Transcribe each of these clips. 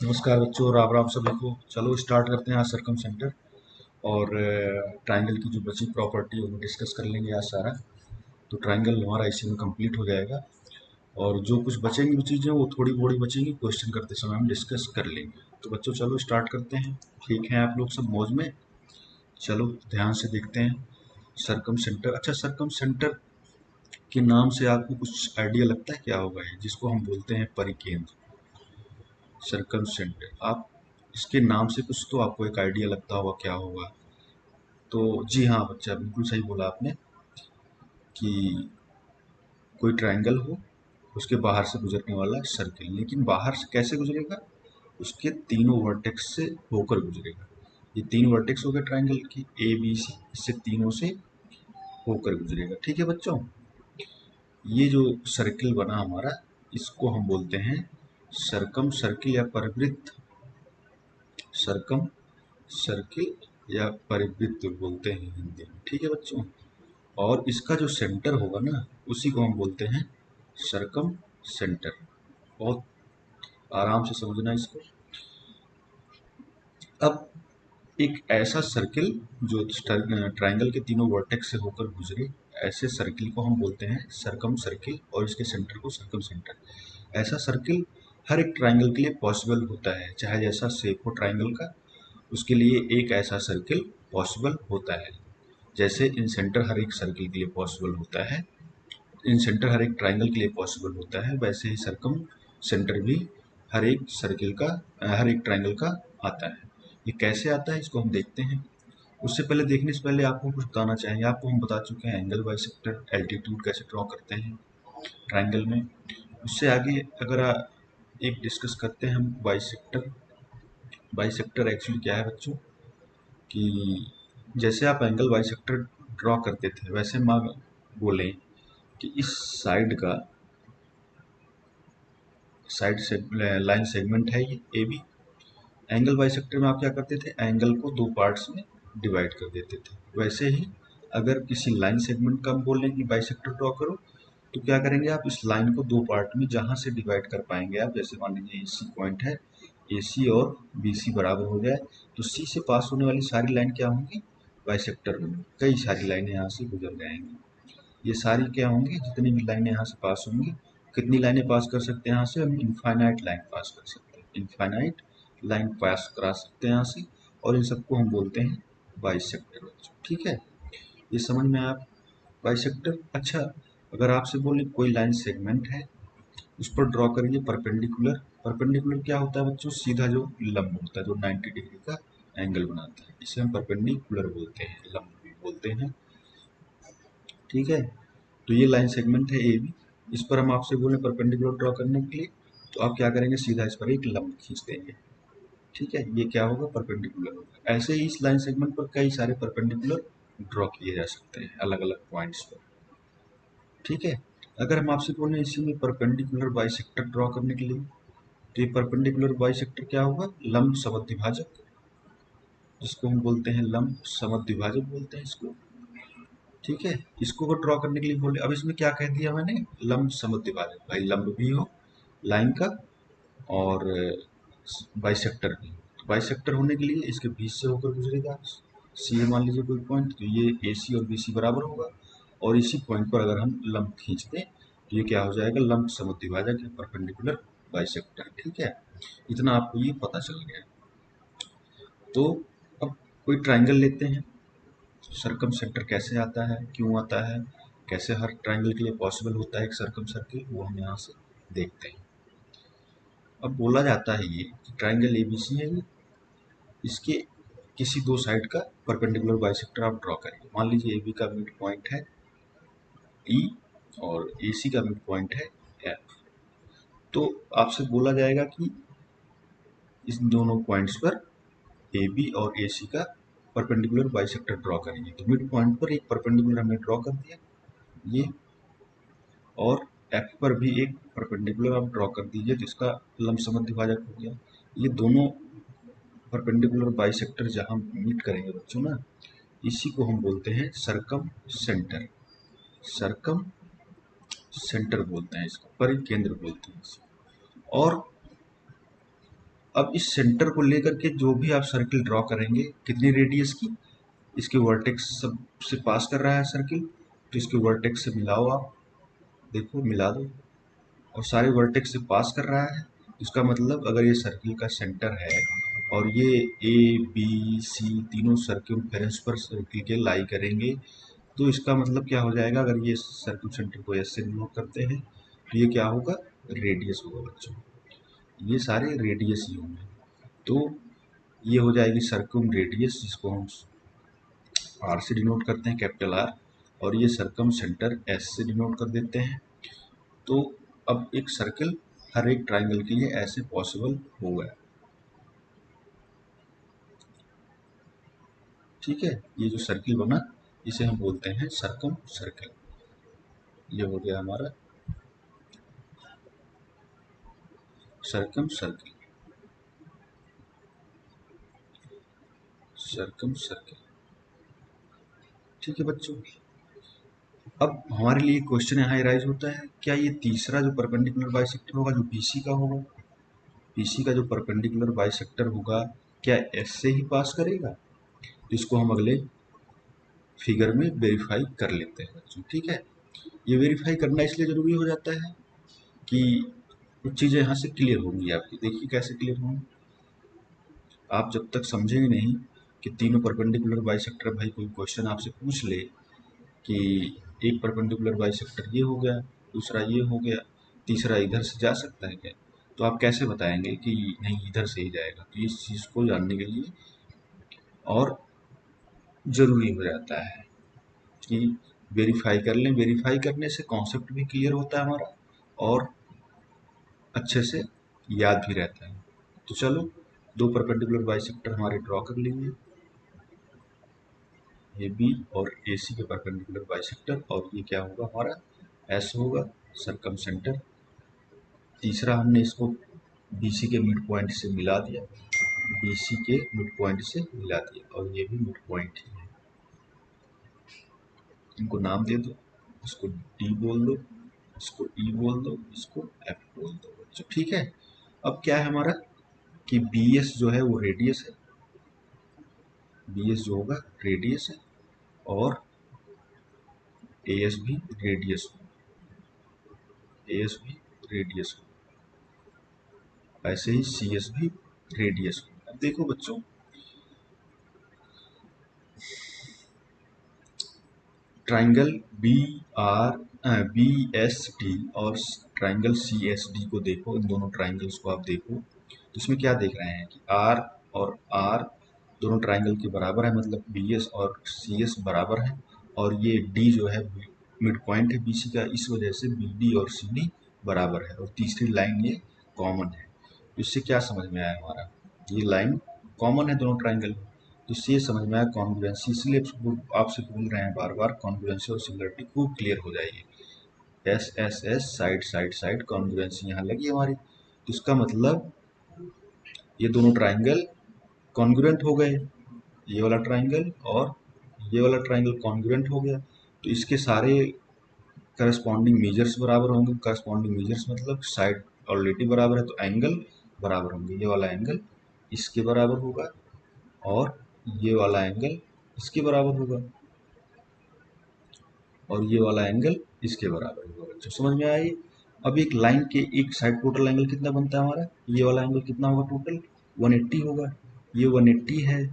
नमस्कार बच्चों, राम राम सभी को। चलो स्टार्ट करते हैं आज सरकम सेंटर और ट्रायंगल की जो बची प्रॉपर्टी है वो डिस्कस कर लेंगे आज सारा। तो ट्रायंगल हमारा इसी में कंप्लीट हो जाएगा और जो कुछ बचेंगी वो चीज़ें वो थोड़ी बड़ी बचेंगी, क्वेश्चन करते समय हम डिस्कस कर लेंगे। तो बच्चों चलो स्टार्ट करते हैं। ठीक है, आप लोग सब मौज में? चलो ध्यान से देखते हैं। सरकम सेंटर, अच्छा सरकम सेंटर के नाम से आपको कुछ आइडिया लगता है क्या होगा ये, जिसको हम बोलते हैं परिकेंद्र। सर्कम सेंटर, आप इसके नाम से कुछ तो आपको एक आइडिया लगता होगा क्या होगा। तो जी हाँ बच्चा, बिल्कुल सही बोला आपने कि कोई ट्रायंगल हो, उसके बाहर से गुजरने वाला सर्किल। लेकिन बाहर से कैसे गुजरेगा? उसके तीनों वर्टेक्स से होकर गुजरेगा। ये तीन वर्टेक्स हो गए ट्रायंगल की, ए बी सी, इससे तीनों से होकर गुजरेगा। ठीक है बच्चों, ये जो सर्किल बना हमारा, इसको हम बोलते हैं सरकम सर्किल या परिवृत्त। सरकम सर्किल या परिवृत्त बोलते हैं हिंदी में। ठीक है बच्चों, और इसका जो सेंटर होगा ना, उसी को हम बोलते हैं सरकम सेंटर। बहुत आराम से समझना इसको। अब एक ऐसा सर्किल जो ट्रायंगल के तीनों वर्टेक्स से होकर गुजरे, ऐसे सर्किल को हम बोलते हैं सरकम सर्किल और इसके सेंटर को सरकम सेंटर। ऐसा सर्किल हर एक ट्रायंगल के लिए पॉसिबल होता है, चाहे जैसा शेप हो ट्रायंगल का, उसके लिए एक ऐसा सर्किल पॉसिबल होता है। जैसे इन सेंटर हर एक सर्किल के लिए पॉसिबल होता है, इन सेंटर हर एक ट्रायंगल के लिए पॉसिबल होता है, वैसे ही सरकम सेंटर भी हर एक सर्किल का, हर एक ट्रायंगल का आता है। ये कैसे आता है इसको हम देखते हैं। उससे पहले, देखने से पहले आपको कुछ बताना चाहेंगे। आपको हम बता चुके हैं एंगल बाइसेक्टर, एल्टीट्यूड कैसे ड्रॉ करते हैं ट्रायंगल में। उससे आगे अगर एक डिस्कस करते हैं हम बाइसेक्टर। बाइसेक्टर एक्चुअली क्या है बच्चों, कि जैसे आप एंगल बाइसेक्टर ड्रॉ करते थे, वैसे मान बोलें कि इस साइड का, साइड से लाइन सेगमेंट है ये ए बी। एंगल बाइसेक्टर में आप क्या करते थे, एंगल को दो पार्ट्स में डिवाइड कर देते थे। वैसे ही अगर किसी लाइन सेगमेंट का हम बोल लें कि बाइसेक्टर ड्रॉ करो, तो क्या करेंगे आप, इस लाइन को दो पार्ट में जहां से डिवाइड कर पाएंगे आप, जैसे मान लीजिए ए सी पॉइंट है, ए सी और बी सी बराबर हो जाए, तो सी से पास होने वाली सारी लाइन क्या होंगी, बाइसेक्टर होंगी। कई सारी लाइनें यहाँ से गुजर जाएंगी। ये सारी क्या होंगी, जितनी भी लाइनें यहाँ से पास होंगी। कितनी लाइनें पास कर सकते हैं यहाँ से हम, इनफाइनाइट लाइन पास कर सकते हैं, इनफाइनाइट लाइन पास करा सकते हैं यहाँ से। और इन सबको हम बोलते हैं बाइसेक्टर बच्चों। ठीक है, ये समझ में आप बाइसेक्टर। अच्छा, अगर आपसे बोले कोई लाइन सेगमेंट है, उस पर ड्रॉ करिए परपेंडिकुलर। परपेंडिकुलर क्या होता है बच्चों, सीधा जो लंब होता है, जो 90 डिग्री का एंगल बनाता है, इसे हम परपेंडिकुलर बोलते हैं, लंब भी बोलते हैं। ठीक है, तो ये लाइन सेगमेंट है ए बी। इस पर हम आपसे बोले परपेंडिकुलर ड्रॉ करने के लिए, तो आप क्या करेंगे, सीधा इस पर एक लंब खींच देंगे। ठीक है, ये क्या होगा, परपेंडिकुलर होगा। ऐसे ही इस लाइन सेगमेंट पर कई सारे परपेंडिकुलर ड्रॉ किए जा सकते हैं अलग अलग पॉइंट्स पर। ठीक है, अगर हम आपसे बोले इसी में परपेंडिकुलर बाइसेक्टर ड्रॉ करने के लिए, तो ये परपेंडिकुलर बाइसेक्टर क्या होगा, लंब समद्विभाजक, जिसको हम बोलते हैं लंब समद्विभाजक बोलते हैं इसको। ठीक है, इसको अगर ड्रॉ करने के लिए बोले, अब इसमें क्या कह दिया मैंने, लंब समद्विभाजक, भाई लंब भी हो लाइन का और बाइसेक्टर भी। तो बाइसेक्टर होने के लिए इसके बीच से होकर गुजरेगा। सी है मान लीजिए कोई पॉइंट, तो ये ए सी और बी सी बराबर होगा, और इसी पॉइंट पर अगर हम लंब खींच दें तो ये क्या हो जाएगा, लंब समद्विभाजक है, परपेंडिकुलर बाइसेक्टर। ठीक है, इतना आपको ये पता चल गया। तो अब कोई ट्राइंगल लेते हैं, सरकम सेंटर कैसे आता है, क्यों आता है, कैसे हर ट्राइंगल के लिए पॉसिबल होता है एक सरकम सर्किल, वो हम यहाँ से देखते हैं। अब बोला जाता है ये कि ट्राइंगल एबीसी है ये, इसके किसी दो साइड का परपेंडिकुलर बाइसेक्टर आप ड्रॉ करेंगे। मान लीजिए ए बी का मिड पॉइंट है ई और ए सी का मिड पॉइंट है एफ। तो आपसे बोला जाएगा कि इस दोनों पॉइंट्स पर ए बी और ए सी का परपेंडिकुलर बाइसेक्टर ड्रॉ करेंगे। तो मिड पॉइंट पर एक परपेंडिकुलर हमने ड्रॉ कर दिया ये, और एफ पर भी एक परपेंडिकुलर आप ड्रॉ कर दीजिए, जिसका लंब समद्विभाजक हो गया। ये दोनों परपेंडिकुलर बाइसेक्टर जहां मीट करेंगे बच्चों ना, इसी को हम बोलते हैं सरकम सेंटर। सरकम सेंटर बोलते हैं इसको, परिकेंद्र बोलते हैं इसको। और अब इस सेंटर को लेकर के जो भी आप सर्किल ड्रॉ करेंगे, कितनी रेडियस की, इसके वर्टेक्स सब से पास कर रहा है सर्किल, तो इसके वर्टेक्स से मिलाओ आप, देखो मिला दो, और सारे वर्टेक्स से पास कर रहा है। इसका मतलब अगर ये सर्किल का सेंटर है और ये ए बी सी तीनों सर्कमफेरेंस पर सर्किल के लाई करेंगे, तो इसका मतलब क्या हो जाएगा, अगर ये सर्किल सेंटर को एस से डिनोट करते हैं तो ये क्या होगा, रेडियस होगा बच्चों, ये सारे रेडियस ही होंगे। तो ये हो जाएगी सर्कम रेडियस, जिसको हम आर से डिनोट करते हैं, कैपिटल आर, और ये सर्कम सेंटर एस से डिनोट कर देते हैं। तो अब एक सर्कल हर एक ट्राइंगल के लिए ऐसे पॉसिबल होगा। ठीक है, ये जो सर्किल बना इसे हम बोलते हैं सर्कम सर्कल। ये हो गया हमारा सर्कम सर्कल, सर्कम सर्कल। ठीक है बच्चों, अब हमारे लिए क्वेश्चन यहाँ राइज होता है, क्या ये तीसरा जो परपेंडिकुलर बाइसेक्टर होगा जो बीसी का होगा, बीसी का जो परपेंडिकुलर बाइसेक्टर होगा क्या एस से ही पास करेगा? इसको हम अगले फिगर में वेरीफाई कर लेते हैं बच्चों। ठीक है, ये वेरीफाई करना इसलिए ज़रूरी हो जाता है कि कुछ चीज़ें यहाँ से क्लियर होंगी आपकी। देखिए कैसे क्लियर होंगी, आप जब तक समझेंगे नहीं कि तीनों परपेंडिकुलर बाइसेक्टर, भाई कोई क्वेश्चन आपसे पूछ ले कि एक परपेंडिकुलर बाइसेक्टर ये हो गया, दूसरा ये हो गया, तीसरा इधर से जा सकता है क्या, तो आप कैसे बताएंगे कि नहीं इधर से ही जाएगा? तो इस चीज़ को जानने के लिए और ज़रूरी हो जाता है कि वेरीफाई कर लें। वेरीफाई करने से कॉन्सेप्ट भी क्लियर होता है हमारा और अच्छे से याद भी रहता है। तो चलो, दो परपेंडिकुलर बाइसेक्टर हमारे ड्रॉ कर लेंगे, ए बी और ए सी के परपेंडिकुलर बाइसेक्टर, और ये क्या होगा हमारा, एस होगा सरकम सेंटर। तीसरा हमने इसको बी सी के मिड पॉइंट से मिला दिया, बी सी के मिड पॉइंट से मिला दिया, और ये भी मिड पॉइंट ही है। इनको नाम दे दो, इसको डी बोल दो, इसको ई बोल दो, इसको एफ बोल दो बच्चों। ठीक है, अब क्या है हमारा कि बी एस जो है वो रेडियस है, बी एस जो होगा रेडियस है, और ए एस भी रेडियस हो, ए एस भी रेडियस हो, ऐसे ही सी एस भी रेडियस हो। अब देखो बच्चों, triangle B R B S D और ट्राइंगल सी एस डी को देखो, इन दोनों ट्राइंगल्स को आप देखो, तो इसमें क्या देख रहे हैं कि आर और आर दोनों ट्राइंगल के बराबर है, मतलब बी एस और सी एस बराबर है, और ये डी जो है मिड पॉइंट है बी सी का, इस वजह से बी डी और सी डी बराबर है, और तीसरी लाइन ये कॉमन है। तो इससे क्या समझ में आया हमारा, ये लाइन कॉमन है दोनों ट्राइंगल में, तो इससे ये समझ में आया कॉन्ग्रुएंसी। इसलिए आपसे बोल रहे हैं बार बार, कॉन्ग्रुएंसी और सिमिलरिटी खूब क्लियर हो जाएगी। S S S side side side, congruency यहाँ लगी हमारी, तो इसका मतलब ये दोनों ट्राइंगल कॉन्ग्रुएंट हो गए, ये वाला ट्राइंगल और ये वाला ट्राइंगल कॉन्ग्रुएंट हो गया, तो इसके सारे करस्पॉन्डिंग मेजर्स बराबर होंगे। करस्पॉन्डिंग मेजर्स मतलब साइड ऑलरेडी बराबर है तो एंगल बराबर होंगे, ये वाला एंगल इसके बराबर होगा और ये वाला एंगल इसके बराबर होगा, और ये वाला एंगल इसके बराबर होगा बच्चों। समझ में आया ये? अब एक लाइन के एक साइड टोटल एंगल कितना बनता है हमारा, ये वाला एंगल कितना होगा टोटल, 180 होगा, ये 180 है,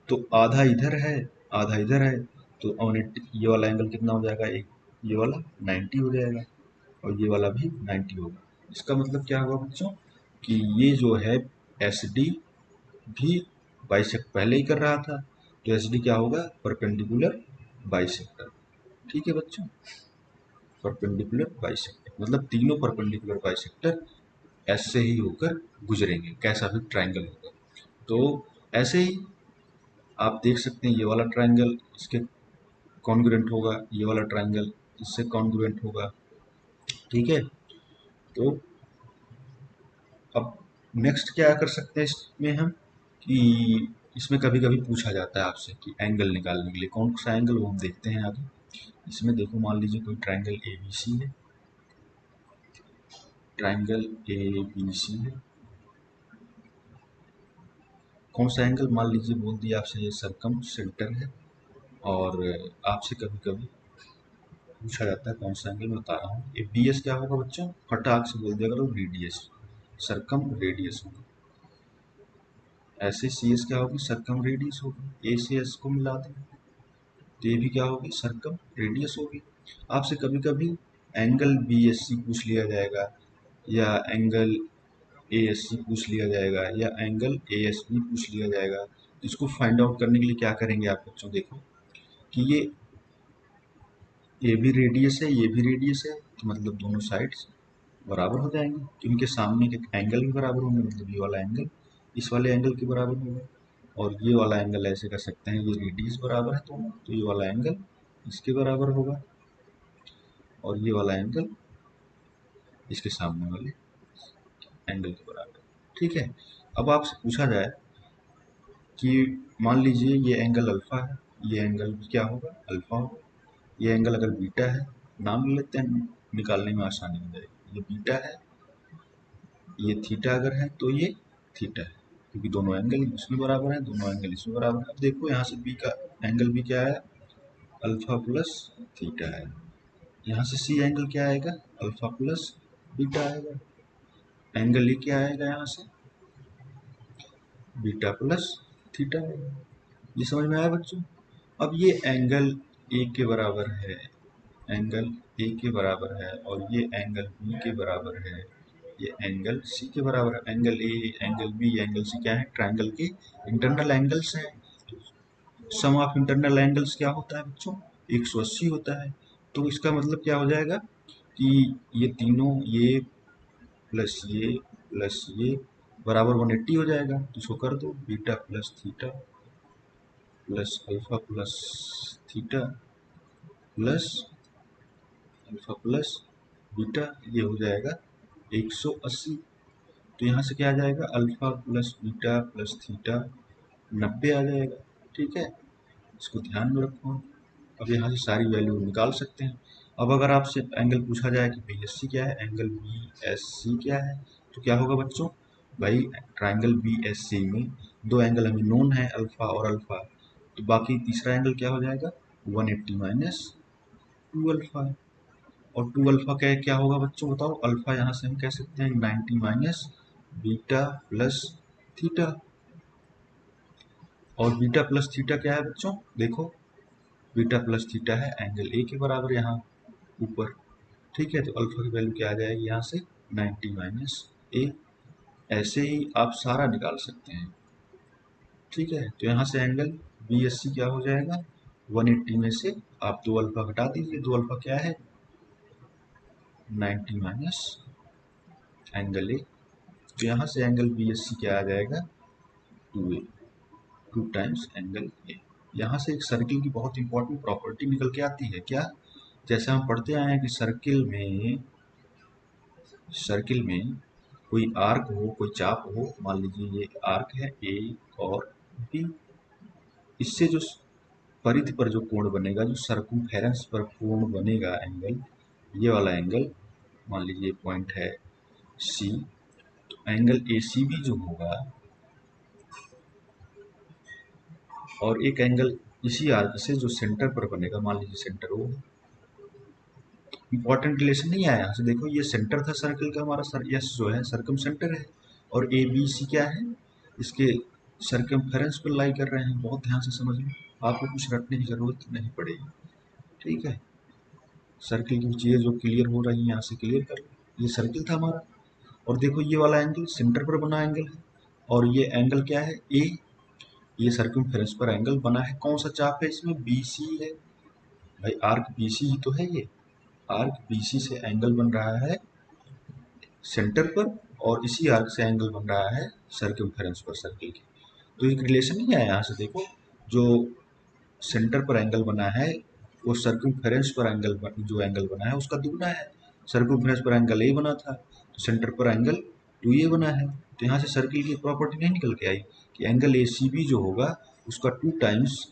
तो आधा इधर है आधा इधर है, तो 180, ये वाला एंगल कितना हो जाएगा, एक ये वाला 90 हो जाएगा, और ये वाला भी 90 होगा। इसका मतलब क्या हुआ बच्चों कि ये जो है एस डी भी बाइसेक्ट पहले ही कर रहा था, तो एस डी क्या होगा, परपेंडिकुलर बाइसेक्टर। ठीक है बच्चों, परपेंडिकुलर बाइसेक्टर मतलब तीनों परपेंडिकुलर बाइसेक्टर एस से ही होकर गुजरेंगे, कैसा भी ट्राइंगल होगा। तो ऐसे ही आप देख सकते हैं, ये वाला ट्राइंगल इसके कॉन्ग्रुएंट होगा, ये वाला ट्राइंगल इससे कॉन्ग्रुएंट होगा। ठीक है, तो अब नेक्स्ट क्या कर सकते हैं इसमें हम कि इसमें कभी कभी पूछा जाता है आपसे कि एंगल निकालने के लिए कौन सा एंगल, वो हम देखते हैं आगे। इसमें देखो, मान लीजिए कोई ट्राइंगल ए बी सी है, ट्राइंगल ए बी सी है, कौन सा एंगल, मान लीजिए बोल दिया आपसे ये सरकम सेंटर है, और आपसे कभी कभी पूछा जाता है कौन सा एंगल, मैं बता रहा हूँ। ये बी एस क्या होगा बच्चों, फटाक से बोल दिया करो रेडियस, सरकम रेडियस होगा। ऐसे सी एस क्या होगी, सरकम रेडियस होगी। ए से एस को मिला दें तो ये भी क्या होगी, सरकम रेडियस होगी। आपसे कभी कभी एंगल बी एस सी पूछ लिया जाएगा, या एंगल ए एस सी पूछ लिया जाएगा, या एंगल ए एस बी पूछ लिया जाएगा। इसको फाइंड आउट करने के लिए क्या करेंगे आप बच्चों, देखो कि ये भी रेडियस है, ये भी रेडियस है, तो मतलब दोनों साइड्स बराबर हो जाएंगे, इनके सामने के एंगल भी बराबर होंगे, मतलब ये वाला एंगल इस वाले एंगल के बराबर होगा, और ये वाला एंगल ऐसे कर सकते हैं, ये रेडियस बराबर है तो ये वाला एंगल इसके बराबर होगा, और ये वाला एंगल इसके सामने वाले एंगल के बराबर। ठीक है, अब आपसे पूछा जाए कि मान लीजिए ये एंगल अल्फा है, ये एंगल भी क्या होगा, अल्फा होगा। ये एंगल अगर बीटा है, नाम ले लेते हैं, निकालने में आसानी हो जाएगी। ये बीटा है, ये थीटा अगर है तो ये थीटा है, क्योंकि दोनों एंगल इसमें बराबर है, दोनों एंगल इसमें बराबर है। अब देखो यहाँ से बी का एंगल भी क्या है, अल्फा प्लस थीटा है। यहाँ से सी एंगल क्या आएगा, अल्फा प्लस बीटा आएगा। एंगल ये क्या आएगा, यहाँ से बीटा प्लस थीटा आएगा। ये समझ में आया बच्चों। अब ये एंगल ए के बराबर है, एंगल ए के बराबर है, और ये एंगल बी के बराबर है, ये एंगल सी के बराबर है। Angle A, angle B, angle C क्या है, ट्रायंगल के इंटरनल एंगल्स हैं। सम ऑफ इंटरनल एंगल्स क्या होता है बच्चों, 180 होता है। तो इसका मतलब क्या हो जाएगा कि ये तीनों, ये प्लस ये बराबर 180 हो जाएगा। तो इसको कर दो, beta plus theta plus alpha plus theta plus alpha plus beta, ये हो जाएगा 180। तो यहाँ से क्या आ जाएगा, alpha plus beta plus theta 90 आ जाएगा। ठीक है, इसको ध्यान में रखो। अब यहाँ से सारी वैल्यू निकाल सकते हैं। अब अगर आपसे एंगल पूछा जाए कि बी एस सी क्या है, एंगल बी एस सी क्या है, तो क्या होगा बच्चों, भाई ट्राइंगल बी एस सी में दो एंगल हमें नोन है, अल्फा और अल्फा, तो बाकी तीसरा एंगल क्या हो जाएगा, 180 माइनस 2 अल्फा। और 2 अल्फा क्या होगा बच्चों, बताओ। अल्फा यहाँ से हम कह सकते हैं 90 माइनस बीटा प्लस थीटा, और बीटा प्लस थीटा क्या है बच्चों, देखो बीटा प्लस थीटा है एंगल ए के बराबर यहाँ ऊपर। ठीक है, तो अल्फा की वैल्यू क्या आ जाएगी यहाँ से, 90 माइनस ए। ऐसे ही आप सारा निकाल सकते हैं। ठीक है, तो यहाँ से एंगल बी एस सी क्या हो जाएगा, 180 में से आप 2 अल्फा घटा दीजिए, 2 अल्फा क्या है, 90 माइनस एंगल ए। तो यहाँ से एंगल बी एस सी क्या आ जाएगा, 2 ए, 2 टाइम्स एंगल ए। यहाँ से एक सर्किल की बहुत इंपॉर्टेंट प्रॉपर्टी निकल के आती है, क्या, जैसे हम पढ़ते आए हैं कि सर्किल में कोई आर्क हो, कोई चाप हो, मान लीजिए ये आर्क है ए और बी, इससे जो परिधि पर जो कोण बनेगा, जो सर्कमफेरेंस पर कोण बनेगा एंगल, ये वाला एंगल मान लीजिए पॉइंट है सी, तो एंगल ए सी बी जो होगा, और एक एंगल इसी आर्क से जो सेंटर पर बनेगा, मान लीजिए सेंटर वो, इंपॉर्टेंट रिलेशन नहीं आया यहाँ से, देखो ये सेंटर था सर्किल का हमारा, सर यस जो है सर्कम सेंटर है, और ए बी सी क्या है, इसके सर्कमफेरेंस पर लाई कर रहे हैं। बहुत ध्यान से समझ लो, आपको कुछ रटने की जरूरत नहीं पड़ेगी। ठीक है, सर्किल की चीज़ें जो क्लियर हो रही हैं यहाँ से क्लियर कर लो। ये सर्किल था हमारा, और देखो ये वाला एंगल सेंटर पर बना एंगल है, और ये एंगल क्या है, ए, ये सर्कमफेरेंस पर एंगल बना है। कौन सा चाप है इसमें, बी सी है, भाई आर्क बी सी ही तो है ये, आर्क बी सी से एंगल बन रहा है सेंटर पर, और इसी आर्क से एंगल बन रहा है सर्कमफेरेंस पर सर्किल की। तो एक रिलेशन नहीं आया यहाँ से, देखो जो सेंटर पर एंगल बना है वो सर्कमफेरेंस पर एंगल जो एंगल बना है उसका दुगना है। सर्कमफेरेंस पर एंगल ए बना था, तो सेंटर पर एंगल 2a बना है। तो यहाँ से सर्किल की प्रॉपर्टी नहीं निकल के आई कि एंगल ए सी बी जो होगा उसका 2 टाइम्स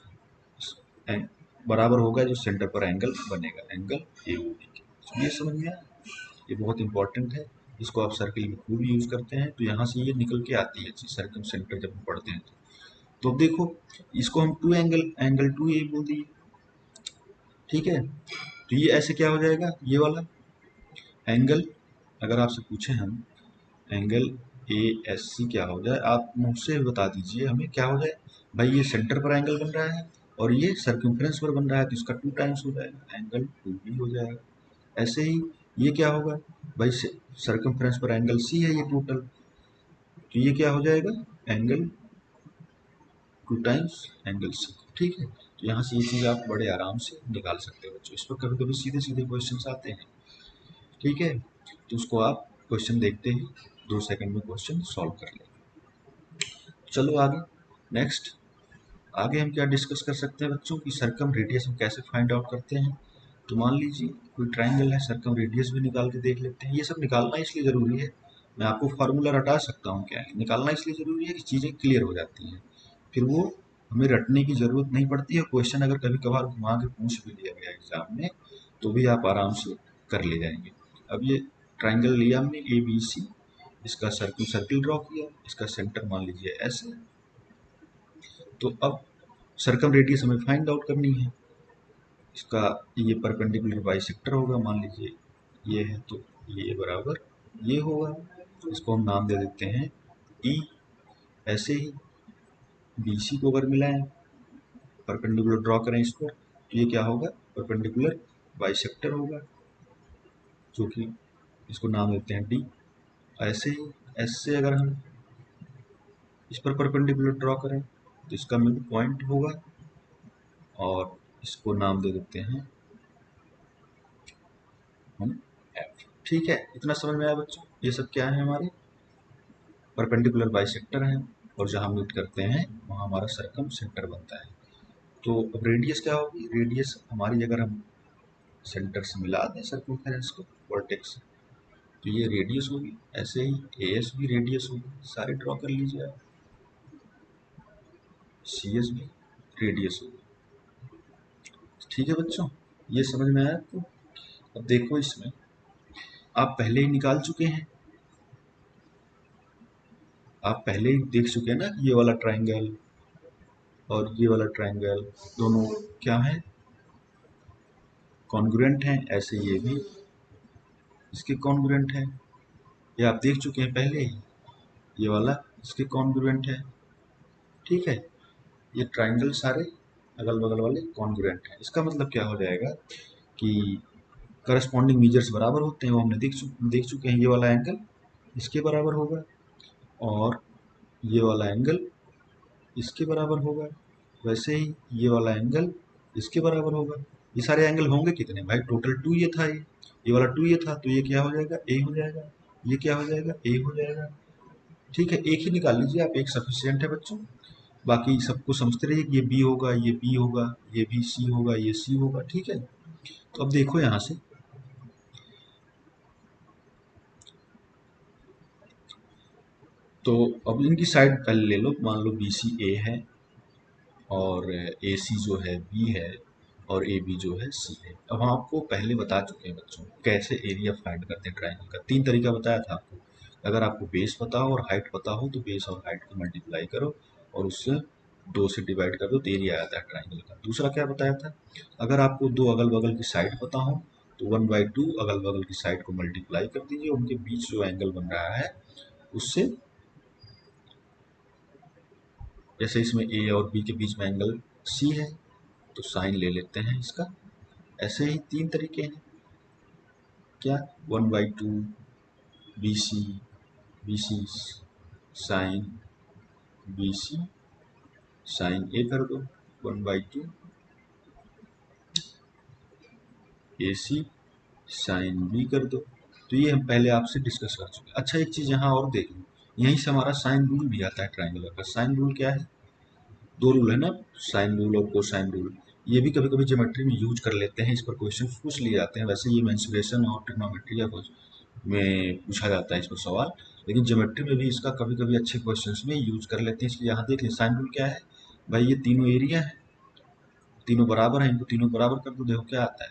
बराबर होगा जो सेंटर पर एंगल बनेगा, एंगल ए ओ बी के। ये समझ में आया, ये बहुत इंपॉर्टेंट है, इसको आप सर्किल में खूब यूज करते हैं, तो यहाँ से ये निकल के आती है चीज, सर्कम सेंटर जब हम पढ़ते हैं तो। तो अब देखो, इसको हम टू एंगल टू ए बोल दिए, ठीक है। तो ये ऐसे क्या हो जाएगा, ये वाला एंगल, अगर आपसे पूछे हम एंगल ए एस सी क्या हो जाए, आप मुझसे बता दीजिए हमें क्या हो जाए। भाई ये सेंटर पर एंगल बन रहा है और ये सर्कमफ्रेंस पर बन रहा है, तो इसका 2 टाइम्स हो जाएगा, एंगल 2b हो जाएगा। ऐसे ही ये क्या होगा, भाई सर्कमफ्रेंस पर एंगल सी है ये टोटल, तो ये क्या हो जाएगा, एंगल 2 टाइम्स एंगल सी, ठीक है। तो यहाँ से ये चीज़ आप बड़े आराम से निकाल सकते हो बच्चों। इस पर कभी कभी सीधे सीधे क्वेश्चन आते हैं, ठीक है। तो उसको आप क्वेश्चन देखते ही 2 सेकंड में क्वेश्चन सॉल्व कर लें। चलो आगे, नेक्स्ट आगे हम क्या डिस्कस कर सकते हैं बच्चों की सर्कम रेडियस हम कैसे फाइंड आउट करते हैं। तो मान लीजिए कोई ट्राइंगल है, सर्कम रेडियस भी निकाल के देख लेते हैं। ये सब निकालना इसलिए ज़रूरी है, मैं आपको फार्मूला रटा सकता हूँ, क्या है निकालना इसलिए ज़रूरी है कि चीज़ें क्लियर हो जाती हैं, फिर वो हमें रटने की ज़रूरत नहीं पड़ती है। क्वेश्चन अगर कभी कभार घुमा के पूछ भी लिया गया एग्जाम में तो भी आप आराम से कर ले जाएंगे। अब ये ट्राइंगल लिया हमने ए बी सी, इसका सर्किल ड्रॉ किया, इसका सेंटर मान लीजिए ऐसे। तो अब सर्कम रेडियस हमें फाइंड आउट करनी है। इसका ये परपेंडिकुलर बाइसेक्टर होगा, मान लीजिए ये है, तो ये बराबर ये होगा। इसको हम नाम दे देते हैं ई। ऐसे ही बी सी को अगर मिलाएं, परपेंडिकुलर ड्रॉ करें इस पर, तो ये क्या होगा, परपेंडिकुलर बाइसेक्टर होगा, जो कि इसको नाम देते हैं डी। ऐसे ही एस से अगर हम इस पर परपेंडिकुलर ड्रॉ करें तो इसका मिड पॉइंट होगा, और इसको नाम दे देते हैं हम एफ, ठीक है। इतना समझ में आया बच्चों, ये सब क्या है, हमारे परपेंडिकुलर बाइसेक्टर हैं, और जहाँ मीट करते हैं वहाँ हमारा सर्कम सेंटर बनता है। तो अब रेडियस क्या होगी, रेडियस हमारी अगर हम सेंटर से मिला दें सर्कमफेरेंस को वर्टेक्स, तो ये रेडियस होगी। ऐसे ही ए एस भी रेडियस होगी, सारे ड्रॉ कर लीजिए आप। सी एस भी रेडियस होगी, ठीक है बच्चों, ये समझ में आया आपको। अब देखो इसमें आप पहले ही निकाल चुके हैं, आप पहले ही देख चुके हैं ना कि ये वाला ट्राइंगल और ये वाला ट्राइंगल दोनों क्या है, कॉन्ग्रुएंट हैं। ऐसे ये भी इसके कॉन्ग्रुएंट है, ये आप देख चुके हैं पहले ही, ये वाला इसके कॉन्ग्रुएंट है, ठीक है। ये ट्राइंगल सारे अगल बगल वाले कॉन्ग्रुएंट हैं। इसका मतलब क्या हो जाएगा कि करस्पॉन्डिंग मेजर्स बराबर होते हैं, वो हमने देख चुके हैं। ये वाला एंगल इसके बराबर होगा और ये वाला एंगल इसके बराबर होगा, वैसे ही ये वाला एंगल इसके बराबर होगा। ये सारे एंगल होंगे कितने भाई, टोटल 2 ये था, ये वाला 2 ये था, तो ये क्या हो जाएगा, ए हो जाएगा। ये क्या हो जाएगा, ए हो जाएगा, ठीक है। एक ही निकाल लीजिए आप, एक सफिशियंट है बच्चों। बाकी सबको समझते रहिए कि ये बी होगा, ये बी होगा, ये भी सी होगा, ये सी होगा, ठीक है। तो अब देखो यहाँ से, तो अब इनकी साइड पहले ले लो, मान लो बी सी ए है और ए सी जो है बी है और ए बी जो है सी है। अब हम आपको पहले बता चुके हैं बच्चों कैसे एरिया फाइंड करते हैं ट्राइंगल का, 3 तरीका बताया था आपको। अगर आपको बेस पता हो और हाइट पता हो तो बेस और हाइट को मल्टीप्लाई करो और उससे 2 से डिवाइड कर दो तो एरिया आ जाता है ट्राइंगल का। दूसरा क्या बताया था, अगर आपको 2 अगल बगल की साइड पता हो तो 1/2 अगल बगल की साइड को मल्टीप्लाई कर दीजिए, उनके बीच जो एंगल बन रहा है उससे, जैसे इसमें ए और बी के बीच में एंगल सी है तो साइन ले लेते हैं इसका। ऐसे ही 3 तरीके हैं, क्या 1/2 B C, B C sine B C sine A कर दो, 1/2 ए सी साइन बी कर दो। तो ये हम पहले आपसे डिस्कस कर चुके हैं। अच्छा एक चीज़ यहाँ और देख लो, यहीं से हमारा साइन रूल भी आता है ट्राइंगल का। साइन रूल क्या है, 2 रूल है ना, साइन रूल और कोसाइन रूल। ये भी कभी कभी ज्योमेट्री में यूज कर लेते हैं, इस पर क्वेश्चन पूछ लिए जाते हैं। वैसे ये मेंसुरेशन और ट्रिग्नोमेट्री में पूछा जाता है इस पर सवाल, लेकिन ज्योमेट्री में भी इसका कभी कभी अच्छे क्वेश्चन में यूज कर लेते हैं। इसलिए यहाँ देख लें, साइन रूल क्या है भाई, ये तीनों एरिया है, तीनों बराबर हैं, इनको तीनों बराबर कर दो, देखो क्या आता है,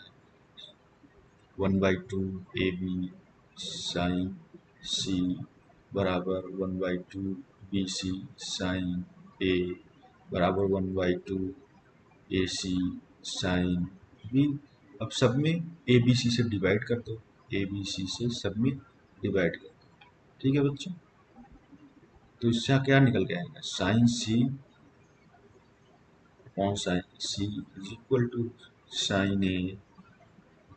1/2 ए बी साइन सी बराबर 1/2 बी सी साइन ए बराबर 1/2 ए सी साइन बी। अब सब में ए बी सी से डिवाइड कर दो, ए बी सी से सब में डिवाइड कर दो। ठीक है बच्चों, तो इससे क्या निकल के आएगा, sine C upon sine C is equal to sine A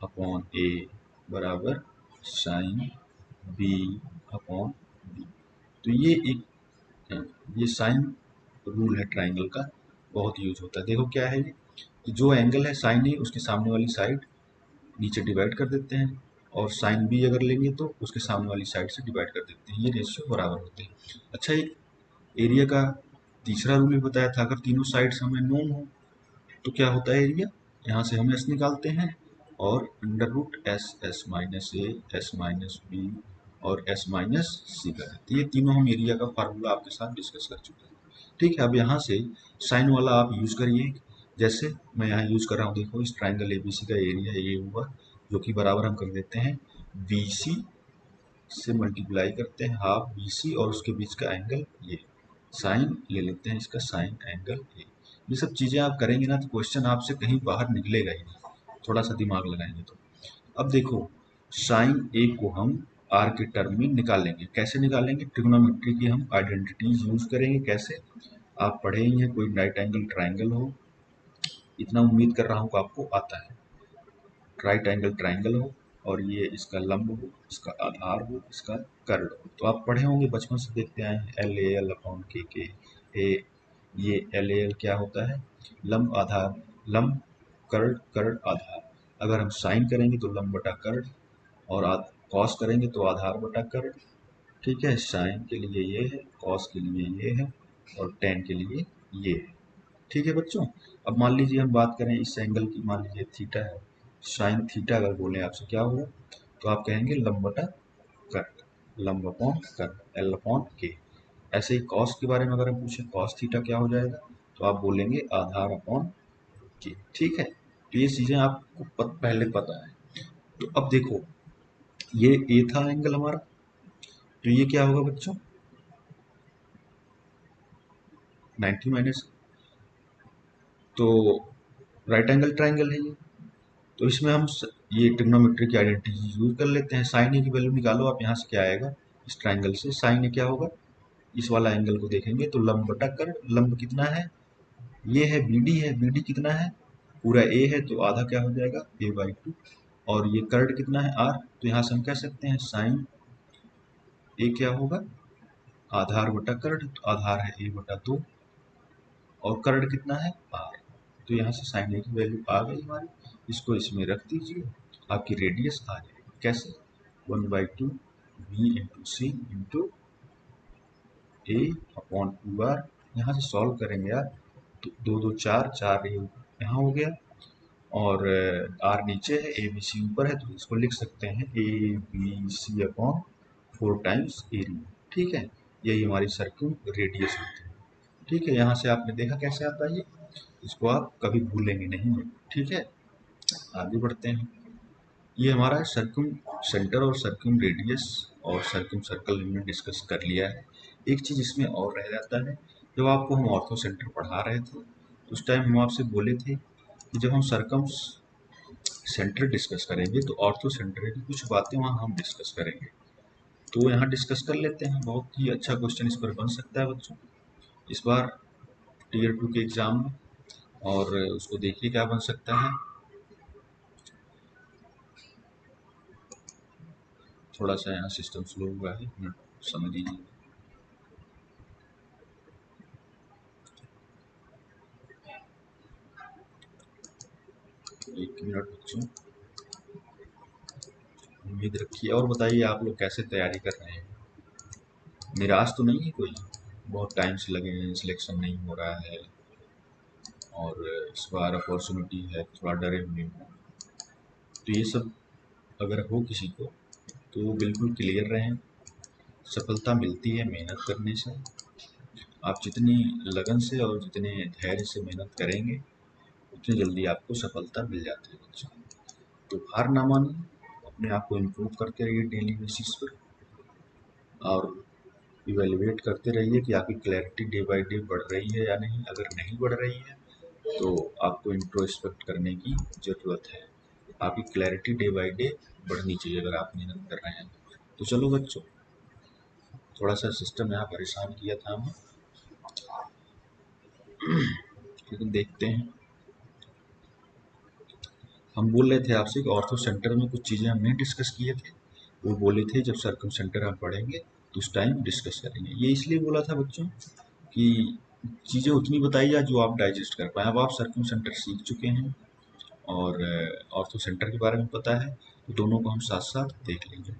upon A बराबर साइन बी अपॉन बी। तो ये एक ये साइन रूल है ट्राइंगल का, बहुत यूज होता है। देखो क्या है ये, कि जो एंगल है साइन ए उसके सामने वाली साइड नीचे डिवाइड कर देते हैं, और साइन बी अगर लेंगे तो उसके सामने वाली साइड से डिवाइड कर देते हैं, ये रेशियो बराबर होते हैं। अच्छा, एक एरिया का तीसरा रूल भी बताया था, अगर तीनों साइड्स हमें नोन हो तो क्या होता है एरिया, यहाँ से हम एस निकालते हैं और under root S, S minus A, S minus B और एस माइनस सी कर देते हैं। ये तीनों हम एरिया का फार्मूला आपके साथ डिस्कस कर चुके हैं। ठीक है, अब यहाँ से साइन वाला आप यूज करिए, जैसे मैं यहाँ यूज कर रहा हूँ। देखो इस ट्राइंगल एबीसी का एरिया ये हुआ, जो कि बराबर हम कर देते हैं बी सी से मल्टीप्लाई करते हैं हाफ बी सी और उसके बीच का एंगल ये साइन ले लेते हैं, इसका साइन एंगल ए। ये सब चीज़ें आप करेंगे ना तो क्वेश्चन आपसे कहीं बाहर निकलेगा ही नहीं, थोड़ा सा दिमाग लगाएंगे तो। अब देखो साइन ए को हम आर के टर्म में निकालेंगे, कैसे निकालेंगे, ट्रिग्नोमेट्री की हम आइडेंटिटीज यूज करेंगे। कैसे, आप पढ़े ही हैं, कोई राइट एंगल ट्राइंगल हो, इतना उम्मीद कर रहा हूँ कि आपको आता है, राइट एंगल ट्राइंगल हो और ये इसका लंब हो, इसका आधार हो, इसका कर्व हो। तो आप पढ़े होंगे, बचपन से देखते आए हैं, एल ए एल अपॉन के ए। ये एल ए एल क्या होता है, लंब आधार, लंब कर्व कर्व आधार। अगर हम साइन करेंगे तो लंब बटा कर्व, और कॉस करेंगे तो आधार बटा कर्व। ठीक है, साइन के लिए ये है, कॉस के लिए ये है और टेन के लिए ये है। ठीक है बच्चों, अब मान लीजिए हम बात करें इस एंगल की, मान लीजिए थीटा है, साइन थीटा अगर बोले आपसे क्या होगा, तो आप कहेंगे लंब बटा कर्व, लंब अपॉन कर्व, एल अपॉन के। ऐसे ही कॉस के बारे में अगर हम पूछें, कॉस थीटा क्या हो जाएगा, तो आप बोलेंगे आधार अपॉन के। ठीक है, तो ये चीज़ें आपको पहले पता है। तो अब देखो ये ए था एंगल हमारा, तो ये क्या होगा बच्चों, 90 माइनस, तो राइट एंगल ट्राइंगल है ये। तो इसमें हम ये ट्रिग्नोमेट्री की आइडेंटिटी यूज कर लेते हैं। साइन ए की वैल्यू निकालो आप, यहाँ से क्या आएगा, इस ट्राइंगल से साइन ए क्या होगा, इस वाला एंगल को देखेंगे तो लंब बटा कर्व, लंब कितना है, ये है बी डी, है बी डी कितना है, पूरा ए है तो आधा क्या हो जाएगा a/2, और ये कर्व कितना है आर, तो यहाँ से हम कह सकते हैं साइन ए क्या होगा, आधार बटा कर्व, तो आधार है a/2 और कर्व कितना है आर। तो यहाँ से साइन ए की वैल्यू आ गई हमारी, इसको इसमें रख दीजिए, आपकी रेडियस आ जाएगी। कैसे, 1/2 बी इंटू सी इंटू ए अपॉन 2r। यहाँ से सॉल्व करेंगे यार, तो 2 2 4, 4 यहाँ हो गया, और आर नीचे है, ए बी सी ऊपर है, तो इसको लिख सकते हैं A B C upon 4 times area. ठीक है, यही हमारी सर्किल रेडियस होती है। ठीक है, यहाँ से आपने देखा कैसे आता है ये, इसको आप कभी भूलेंगे नहीं। ठीक है, आगे बढ़ते हैं। ये हमारा सर्कम सेंटर और सर्कम रेडियस और सर्कम सर्कल हमने डिस्कस कर लिया है। एक चीज़ इसमें और रह जाता है, जब आपको हम ऑर्थो सेंटर पढ़ा रहे थे तो उस टाइम हम आपसे बोले थे कि जब हम सर्कम सेंटर डिस्कस करेंगे तो ऑर्थो सेंटर की कुछ बातें वहाँ हम डिस्कस करेंगे। तो यहाँ डिस्कस कर लेते हैं, बहुत ही अच्छा क्वेश्चन इस पर बन सकता है बच्चों इस बार टीयर 2 के एग्ज़ाम में, और उसको देखिए क्या बन सकता है। थोड़ा सा यहाँ सिस्टम स्लो हुआ है, समझ लीजिए। एक मिनट बच्चों, उम्मीद रखिए। और बताइए आप लोग कैसे तैयारी कर रहे हैं, निराश तो नहीं है कोई, बहुत टाइम से लगे हैं, सिलेक्शन नहीं हो रहा है और इस बार अपॉर्चुनिटी है, थोड़ा डरे हुए हैं। तो ये सब अगर हो किसी को तो वो बिल्कुल क्लियर रहें, सफलता मिलती है मेहनत करने से। आप जितनी लगन से और जितने धैर्य से मेहनत करेंगे उतनी जल्दी आपको सफलता मिल जाती है बच्चों। तो हार ना मानिए, अपने आप को इम्प्रूव करते रहिए डेली बेसिस पर, और इवेलुएट करते रहिए कि आपकी क्लैरिटी डे बाय डे बढ़ रही है या नहीं। अगर नहीं बढ़ रही है तो आपको इंट्रोस्पेक्ट करने की ज़रूरत है। आपकी क्लैरिटी डे बाय डे बढ़नी चाहिए अगर आप मेहनत कर रहे हैं। तो चलो बच्चों, थोड़ा सा सिस्टम यहाँ परेशान किया था हमें, लेकिन देखते हैं। हम बोल रहे थे आपसे कि ऑर्थो सेंटर में कुछ चीज़ें हमने डिस्कस किए थे। वो बोले थे जब सर्कम सेंटर हम पढ़ेंगे तो उस टाइम डिस्कस करेंगे। ये इसलिए बोला था बच्चों कि चीज़ें उतनी बताई जाए जो आप डाइजेस्ट कर पाएँ। अब आप सर्कम सेंटर सीख चुके हैं और ऑर्थो सेंटर के बारे में पता है, तो दोनों को हम साथ साथ देख लेंगे।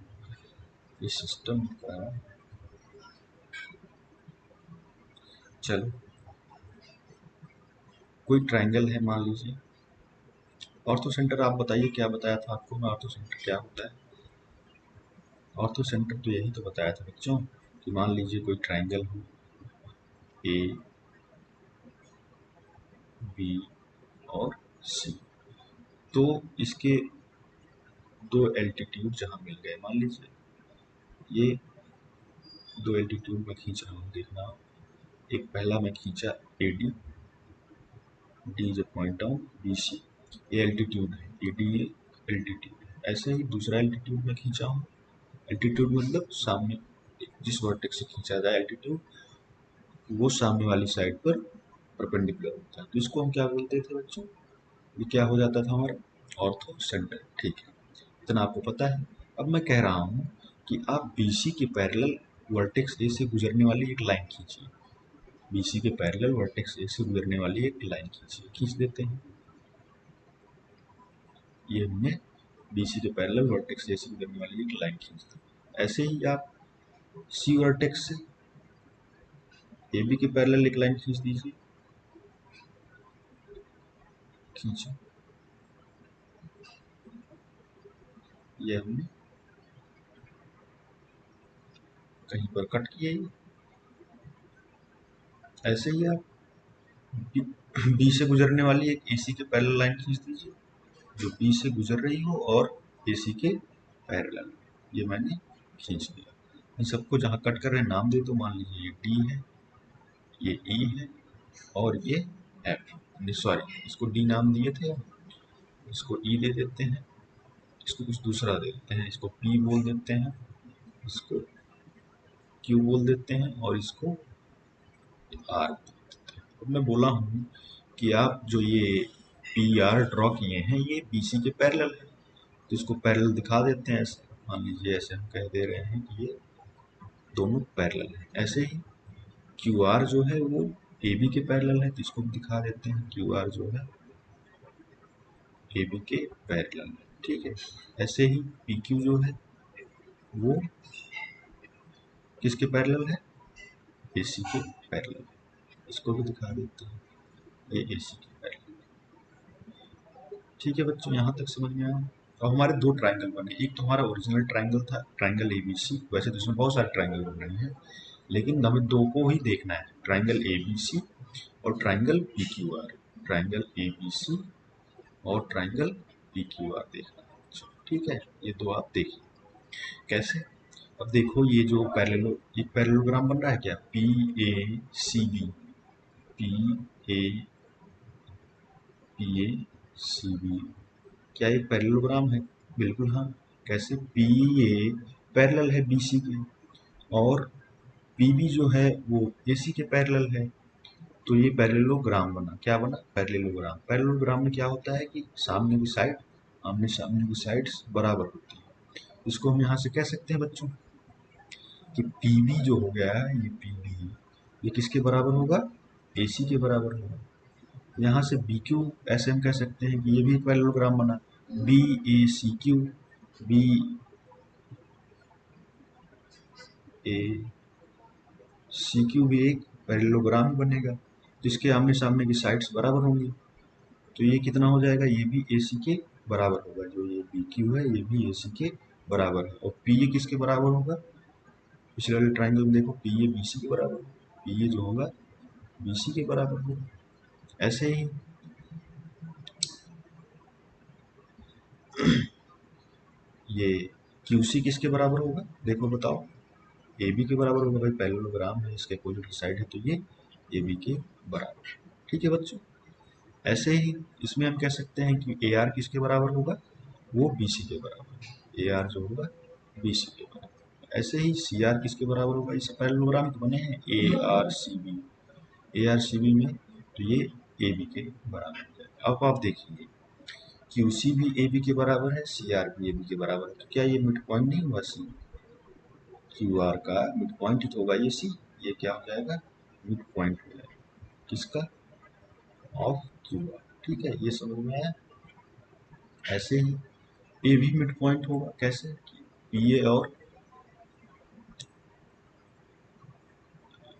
इस सिस्टम का चलो, कोई ट्रायंगल है मान लीजिए। ऑर्थो सेंटर आप बताइए, क्या बताया था आपको मैं? ऑर्थो सेंटर क्या होता है? ऑर्थो सेंटर तो यही तो बताया था बच्चों कि मान लीजिए कोई ट्रायंगल हो, ए बी और सी, तो इसके दो एल्टीट्यूड जहाँ मिल गए, मान लीजिए ये दो एल्टीट्यूड में खींच रहा हूँ, देखना। एक पहला मैं खींचा A D, D is a point on B C, ये एल्टीट्यूड है, ए डी ए एल्टीट्यूड है। ऐसे ही दूसरा एल्टीट्यूड में खींचा हूँ, एल्टीट्यूड मतलब सामने जिस वर्टेक्स से खींचा जाए एल्टीट्यूड, वो सामने वाली साइड पर परपेंडिकुलर होता है, तो इसको हम क्या बोलते थे बच्चों? ये क्या हो जाता था हमारा? Ortho centre. ठीक है, इतना आपको पता है। अब मैं कह रहा हूँ कि आप BC के पैरेलल वर्टेक्स ए से गुजरने वाली एक लाइन खींचिए। BC के पैरेलल वर्टेक्स ए से गुजरने वाली एक लाइन खींचिए। खींच देते हैं, ये हमने BC के पैरेलल वर्टेक्स ए से गुजरने वाली एक लाइन खींच दी। ऐसे ही आप C वर्टेक्स से AB के पैरेलल एक लाइन खींच दीजिए। खींचो, ये हमने कहीं पर कट किया। ऐसे ही आप बी से गुजरने वाली एक AC के पैरेलल लाइन खींच दीजिए, जो बी से गुजर रही हो और AC के पैरेलल। ये मैंने खींच दिया। इन सबको जहाँ कट कर रहे हैं नाम दे दो, मान लीजिए ये D है, ये E है और ये F। सॉरी, इसको D नाम दिए थे, इसको E दे देते हैं, इसको कुछ दूसरा दे देते हैं, इसको P बोल देते हैं, इसको Q बोल देते हैं और इसको R। अब मैं बोला हूँ कि आप जो ये PR ड्रॉ किए हैं ये BC के पैरेलल है, तो इसको पैरेलल दिखा देते हैं ऐसे। मान लीजिए ऐसे हम कह दे रहे हैं कि ये दोनों पैरेलल है। ऐसे ही QR जो है वो AB के पैरेलल है, तो इसको दिखा देते हैं QR जो है AB के पैरेलल है। ठीक है, ऐसे ही PQ जो है वो किसके पैरेलल है? AC के पैरेलल। इसको भी दिखा देते हैं, ये AC के पैरेलल। ठीक है बच्चों, यहाँ तक समझ में आया? अब हमारे दो ट्रायंगल बने। एक तो हमारा ओरिजिनल ट्रायंगल था, ट्रायंगल ABC। वैसे तो इसमें बहुत सारे ट्रायंगल बन रहे हैं, लेकिन हमें दो को ही देखना है, ट्रायंगल ABC और ट्रायंगल PQR। ट्रायंगल ABC और ट्रायंगल PQR देखना है। ठीक है, ये दो आप देखिए कैसे। अब देखो ये जो एक पैरेललोग्राम बन रहा है क्या, PACB, PACB, क्या ये पैरेललोग्राम है? बिल्कुल हाँ। कैसे? PA पैरेलल है BC के और PB जो है वो AC के पैरेलल है, तो ये पैरेललोग्राम बना। क्या बना? पैरेललोग्राम। पैरेललोग्राम में क्या होता है कि सामने की साइड, आमने सामने की साइड्स बराबर होती है। इसको हम यहाँ से कह सकते हैं बच्चों कि PB जो हो गया, ये PB ये किसके बराबर होगा? AC के बराबर होगा। यहाँ से BQ ऐसे हम कह सकते हैं कि ये भी एक पैरेललोग्राम बना, BACQ, BACQ भी एक पैरेललोग्राम ही बनेगा, तो इसके आमने सामने की साइड्स बराबर होंगी, तो ये कितना हो जाएगा? ये भी AC के बराबर होगा। जो ये BQ है ये भी AC के बराबर है। और PA किसके बराबर होगा? पिछले वाले ट्राइंगल में देखो, PA BC के बराबर होगा, PA जो होगा BC के बराबर होगा। ऐसे ही ये QC किसके बराबर होगा? देखो बताओ, ए बी के बराबर होगा, भाई पैरेललोग्राम है, इसके अपोजिट साइड है, तो ये ए बी के बराबर है। ठीक है बच्चों, ऐसे ही इसमें हम कह सकते हैं कि ए आर किसके बराबर होगा, वो बी सी के बराबर, ए आर जो होगा बी सी के बराबर। ऐसे ही सी आर किसके बराबर होगा, इस पैरेललोग्राम के बने हैं A R C B, A R C B में तो ये ए बी के बराबर हो जाएगा। अब आप देखिए क्यू सी भी ए बी के बराबर है, सी आर भी ए बी के बराबर है, तो क्या ये मिड पॉइंट नहीं हुआ सी, क्यू आर का मिड पॉइंट ही तो होगा ये सी, ये क्या हो जाएगा मिड पॉइंट हो जाएगा किसका, ऑफ क्यू आर। ठीक है, ये समझ में आया। ऐसे ही ए भी मिड पॉइंट होगा, कैसे, पी ए और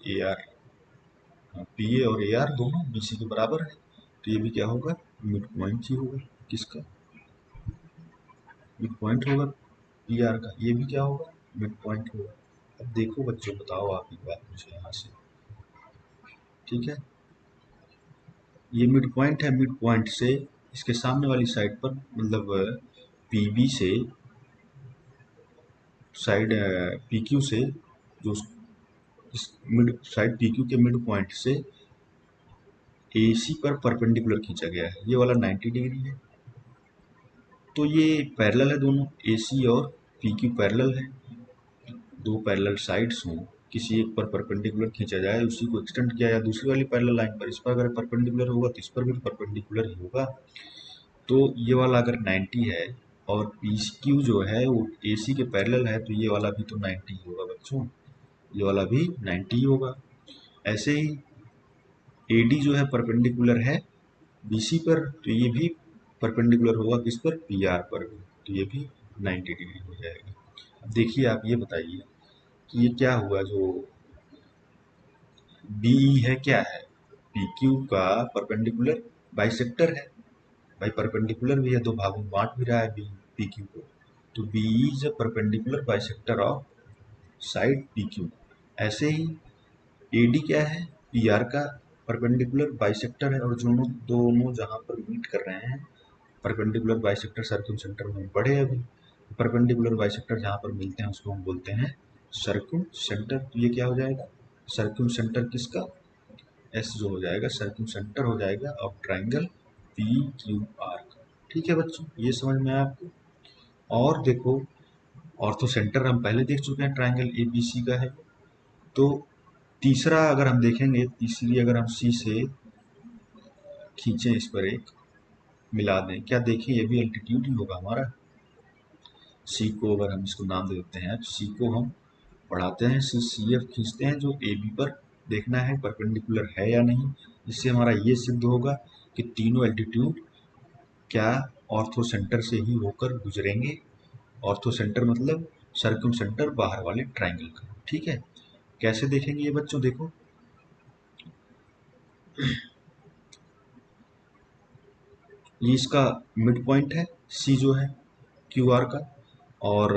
ए आर, पी ए और ए आर दोनों बी सी के बराबर है, तो ये भी क्या होगा मिड पॉइंट ही होगा किसका, मिड पॉइंट होगा पी आर का, ये भी क्या होगा मिड पॉइंट होगा। अब देखो बच्चों, बताओ आप एक बात मुझे यहाँ से, ठीक है, ये मिड पॉइंट है, मिड पॉइंट से इसके सामने वाली साइड पर, मतलब पी बी से साइड, पी क्यू से जो इस मिड साइड पी क्यू के मिड पॉइंट से ए सी पर परपेंडिकुलर खींचा गया है, ये वाला 90 डिग्री है, तो ये पैरेलल है दोनों, ए सी और पी क्यू पैरेलल है, दो पैरेलल साइड्स हों, किसी एक पर परपेंडिकुलर खींचा जाए, उसी को एक्सटेंड किया या दूसरी वाली पैरेलल लाइन पर, इस पर अगर परपेंडिकुलर होगा तो इस पर भी परपेंडिकुलर ही होगा। तो ये वाला अगर 90 है और पी क्यू जो है वो ए सी के पैरेलल है, तो ये वाला भी तो 90 ही होगा बच्चों, ये वाला भी 90 ही होगा। ऐसे ही ए डी जो है परपेंडिकुलर है बी सी पर, तो ये भी परपेंडिकुलर होगा किस पर, पी आर पर भी, तो ये भी 90 डिग्री हो जाएगा। अब देखिए आप ये बताइए कि ये क्या हुआ, जो बी है क्या है, पी क्यू का परपेंडिकुलर बाइसेक्टर है, भाई परपेंडिकुलर भी है, दो भागों में बांट भी रहा है बी पी क्यू को, तो B is a perpendicular bisector of side P Q. ऐसे ही ए डी क्या है, पी आर का परपेंडिकुलर बाइसेक्टर है, और दोनों दोनों जहाँ पर मीट कर रहे हैं, परपेंडिकुलर बाइसेक्टर सर्कम सेंटर में पढ़े अभी, परपेंडिकुलर बाइसेक्टर जहाँ पर मिलते हैं उसको हम बोलते हैं सर्कम सेंटर। तो ये क्या हो जाएगा सर्कम सेंटर किसका, एस जो हो जाएगा सर्कम सेंटर हो जाएगा of triangle P Q R का। ठीक है बच्चों, ये समझ में आया आपको। और देखो ऑर्थो सेंटर हम पहले देख चुके हैं, ट्राइंगल ए बी सी का है, तो तीसरा अगर हम देखेंगे, तीसरी अगर हम सी से खींचें, इस पर एक मिला दें, क्या देखें ये भी एल्टीट्यूड ही होगा हमारा, सी को अगर हम इसको नाम दे देते हैं, तो सी को हम बढ़ाते हैं, सी एफ खींचते हैं, जो ए बी पर देखना है परपेंडिकुलर है या नहीं, जिससे हमारा ये सिद्ध होगा कि तीनों एल्टीट्यूड क्या ऑर्थो सेंटर से ही होकर गुजरेंगे, ऑर्थो सेंटर मतलब सर्कम सेंटर बाहर वाले ट्राइंगल का। ठीक है, कैसे देखेंगे ये बच्चों, देखो ये इसका मिड पॉइंट है सी जो है क्यू आर का, और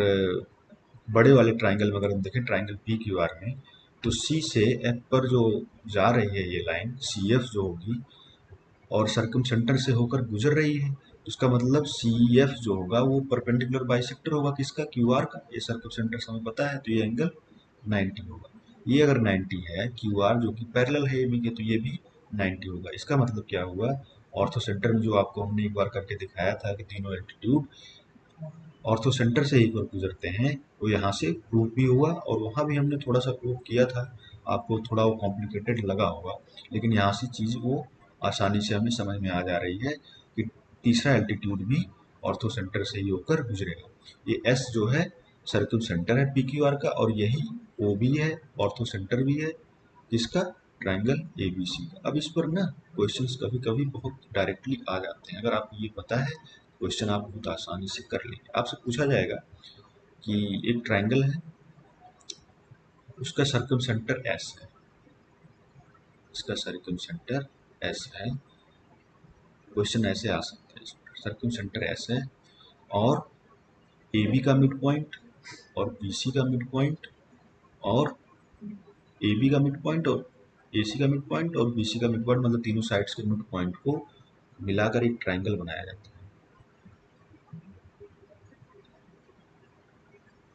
बड़े वाले ट्राइंगल में अगर हम देखें ट्राइंगल पी क्यू आर में, तो सी से एफ पर जो जा रही है ये लाइन सी एफ जो होगी और सर्कम सेंटर से होकर गुजर रही है, तो उसका मतलब सी एफ जो होगा वो परपेंडिकुलर बाइसेक्टर होगा किसका, क्यू आर का, ये सर्कम सेंटर से हमें पता है, तो ये एंगल 90 होगा। ये अगर 90 है, क्यू आर जो कि पैरेलल है ए बी के, तो ये भी 90 होगा। इसका मतलब क्या हुआ, ऑर्थो सेंटर में जो आपको हमने एक बार करके दिखाया था कि तीनों एल्टीट्यूड ऑर्थो सेंटर से ही पर गुजरते हैं, वो यहाँ से प्रूव भी हुआ, और वहाँ भी हमने थोड़ा सा प्रूव किया था, आपको थोड़ा वो कॉम्प्लिकेटेड लगा होगा, लेकिन यहाँ से चीज़ वो आसानी से हमें समझ में आ जा रही है कि तीसरा एल्टीट्यूड भी ऑर्थो सेंटर से ही होकर गुजरेगा। ये एस जो है सर्कम सेंटर है पी क्यू आर का, और यही ओ भी है, ऑर्थो सेंटर भी है किसका, ट्राइंगल ए बी सी का। अब इस पर ना क्वेश्चंस कभी कभी बहुत डायरेक्टली आ जाते हैं, अगर आपको ये पता है क्वेश्चन आप बहुत आसानी से कर लेंगे। आपसे पूछा जाएगा कि एक ट्राइंगल है, उसका सर्कम सेंटर एस है, इसका सर्कम सेंटर एस है, क्वेश्चन ऐसे आ सकता है, सर्कम सेंटर एस है, और ए बी का मिड पॉइंट और बी सी का मिड पॉइंट और ए बी का मिड पॉइंट और ए सी का मिड पॉइंट और बी सी का मिड पॉइंट, मतलब तीनों साइड्स के मिड पॉइंट को मिलाकर एक ट्राइंगल बनाया जाता है।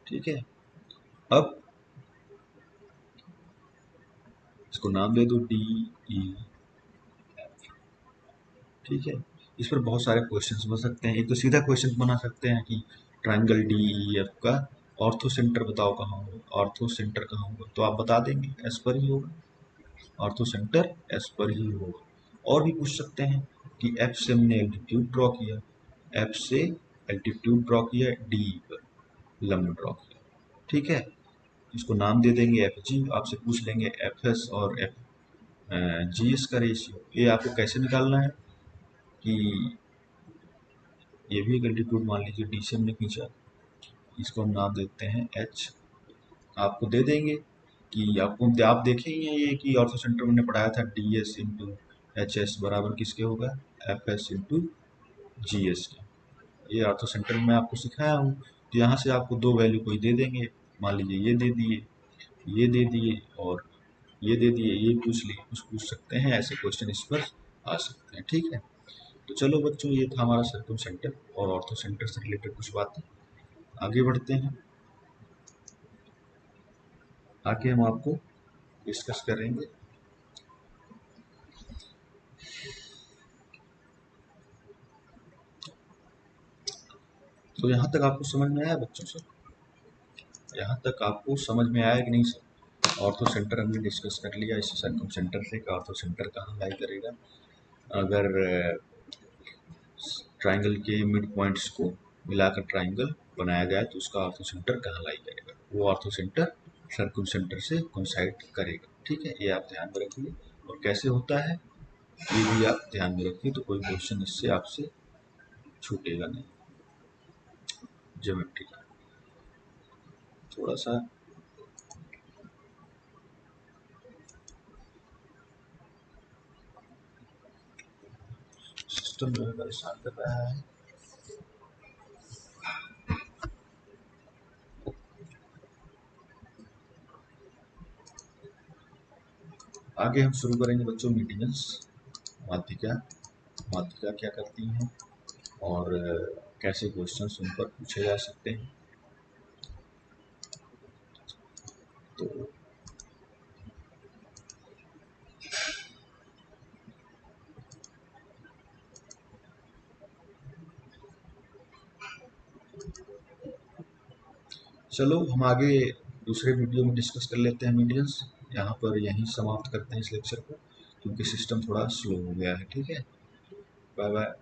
ठीक है, अब इसको नाम दे दो डी ई, ठीक है। इस पर बहुत सारे क्वेश्चंस बन सकते हैं। एक तो सीधा क्वेश्चन बना सकते हैं कि ट्राइंगल डी ई एफ का ऑर्थो सेंटर बताओ कहाँ होगा, ऑर्थो सेंटर कहाँ होगा, तो आप बता देंगे एस पर ही होगा, ऑर्थो सेंटर एस पर ही होगा। और भी पूछ सकते हैं कि एफ से हमने एल्टीट्यूड ड्रॉ किया, एफ से एल्टीट्यूड ड्रॉ किया, डी पर लंब ड्रॉ किया, ठीक है। इसको नाम दे देंगे एफ जी। आपसे पूछ लेंगे एफ एस और एफ जी एस का रेशियो। ये आपको कैसे निकालना है कि ये भी एक एल्टीट्यूड मान लीजिए डी से हमने खींचा, इसको हम नाम देते हैं एच। आपको दे देंगे कि आपको आप देखे ही हैं ये कि ऑर्थो सेंटर में पढ़ाया था D S into H S बराबर किसके होगा, F S into G S के। ये ऑर्थो सेंटर में आपको सिखाया हूँ। तो यहाँ से आपको दो वैल्यू कोई दे देंगे, मान लीजिए ये दे दिए, ये दे दिए और ये दे दिए, ये पूछ लिए, कुछ पूछ सकते हैं, ऐसे क्वेश्चन इस पर आ सकते हैं, ठीक है। तो चलो बच्चों, ये था हमारा सर्कम सेंटर और ऑर्थो सेंटर से रिलेटेड कुछ बातें। आगे बढ़ते हैं, आगे हम आपको डिस्कस करेंगे तो यहाँ तक आपको समझ में आया बच्चों से, यहाँ तक आपको समझ में आया कि नहीं सर? ऑर्थो सेंटर हमने डिस्कस कर लिया, इस सर्कम सेंटर से कि ऑर्थो सेंटर कहाँ लाई करेगा। अगर ट्राइंगल के मिड पॉइंट्स को मिलाकर ट्राइंगल बनाया जाए तो उसका ऑर्थो सेंटर कहाँ लाई करेगा, वो ऑर्थो सेंटर सर्कम सेंटर से कोइंसाइड करेगा, ठीक है। ये आप ध्यान में रखिए, और कैसे होता है ये भी आप ध्यान में रखिए, तो कोई क्वेश्चन इससे आपसे छूटेगा नहीं। ज्योमेट्री का थोड़ा सा सिस्टम जो है परेशान कर रहा है। आगे हम शुरू करेंगे बच्चों मीडियंस, माध्यिका, माध्यिका क्या करती हैं और कैसे क्वेश्चंस उन पर पूछे जा सकते हैं। तो चलो हम आगे दूसरे वीडियो में डिस्कस कर लेते हैं मीडियंस। यहाँ पर यहीं समाप्त करते हैं इस लेक्चर को, क्योंकि सिस्टम थोड़ा स्लो हो गया है, ठीक है। Bye bye.